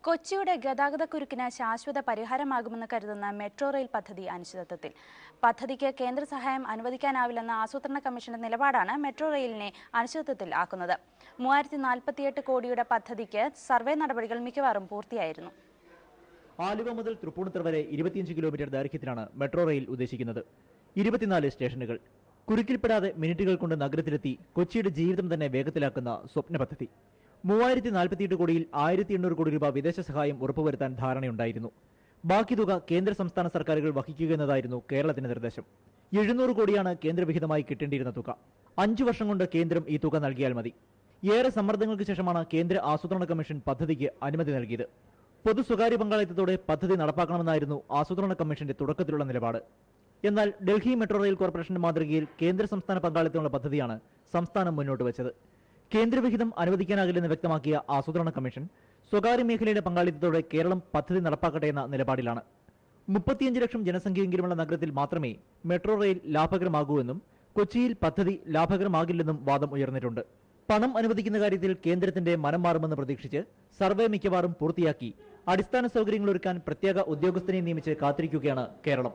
കൊച്ചിയുടെ ഗതാഗതക്കുരുക്കിന് ശാശ്വത പരിഹാരമാകുമെന്ന് കരുതുന്ന മെട്രോ റെയിൽ പദ്ധതി അനിശ്ചിതത്വത്തിൽ. പദ്ധതിക്ക് കേന്ദ്ര സഹായം അനുവദിക്കാനാവില്ലെന്ന ആസൂത്രണ കമ്മീഷന്റെ നിലപാടാണ് മെട്രോ റെയിലിനെ അനിശ്ചിതത്വത്തിൽ ആക്കുന്നത്. 3048 കോടിയുടെ പദ്ധതിക്ക് സർവേ നടപടികൾ മിക്കവാറും പൂർത്തിയായിരുന്നു. ആലുവ മുതൽ തൃപ്പൂണിത്തുറ വരെ 25 കിലോമീറ്റർ ദൈർഘ്യത്തിലാണ് മെട്രോ റെയിൽ ഉദ്ദേശിക്കുന്നത്. 24 സ്റ്റേഷനുകൾ. കുരുക്കിൽപ്പെടാതെ മിനിറ്റുകൾ കൊണ്ട് നഗരത്തിലെത്തി കൊച്ചിയുടെ ജീവിതം തന്നെ വേഗത്തിലാക്കുന്ന സ്വപ്ന പദ്ധതി. 3048 കോടിയിൽ 1800 കോടി രൂപ വിദേശ സഹായം ഉറപ്പുവരുത്താൻ ധാരണയുണ്ടായിരുന്നു. ബാക്കി തുക കേന്ദ്ര സംസ്ഥാന സർക്കാരുകൾ വഹിക്കുക എന്നതായിരുന്നു കേരളത്തിന്റെ നിർദ്ദേശം. 700 കോടിയാണ് കേന്ദ്രവിഹിതമായി കിട്ടേണ്ടിയിരുന്ന തുക. 5 വർഷം കൊണ്ട് കേന്ദ്രം ഈ തുക നൽകിയാൽ മതി. ഏറെ സമ്മർദ്ദങ്ങൾക്ക് ശേഷമാണ് കേന്ദ്ര ആസൂത്രണ കമ്മീഷൻ പദ്ധതിക്ക് അനുമതി നൽകിയത്. പൊതു സ്വകാര്യ പങ്കാളിത്തത്തോടെ പദ്ധതി നടപ്പാക്കണമെന്നായിരുന്നു ആസൂത്രണ കമ്മീഷന്റെ തുടക്കത്തിലുള്ള നിലപാട്. എന്നാൽ ഡൽഹി മെട്രോ റെയിൽ കോർപ്പറേഷന്റെ മാതൃകയിൽ കേന്ദ്ര സംസ്ഥാന പങ്കാളിത്തമുള്ള പദ്ധതിയാണ് സംസ്ഥാനം മുന്നോട്ട് വെച്ചത്. കേന്ദ്രവിഹിതം അനുവദിക്കാനാകില്ലെന്ന് വ്യക്തമാക്കിയ ആസൂത്രണ കമ്മീഷൻ സ്വകാര്യ മേഖലയുടെ പങ്കാളിത്തത്തോടെ കേരളം പദ്ധതി നടപ്പാക്കട്ടെ എന്ന നിലപാടിലാണ്. 35 ലക്ഷം ജനസംഖ്യയെങ്കിലുമുള്ള നഗരത്തിൽ മാത്രമേ മെട്രോ റെയിൽ ലാഭകരമാകൂ എന്നും കൊച്ചിയിൽ പദ്ധതി ലാഭകരമാകില്ലെന്നും വാദം ഉയർന്നിട്ടുണ്ട്. പണം അനുവദിക്കുന്ന കാര്യത്തിൽ കേന്ദ്രത്തിന്റെ മനം മാറുമെന്ന് പ്രതീക്ഷിച്ച് സർവേ മിക്കവാറും പൂർത്തിയാക്കി അടിസ്ഥാന സൗകര്യങ്ങൾ ഒരുക്കാൻ പ്രത്യേക ഉദ്യോഗസ്ഥനെ നിയമിച്ച് കാത്തിരിക്കുകയാണ് കേരളം.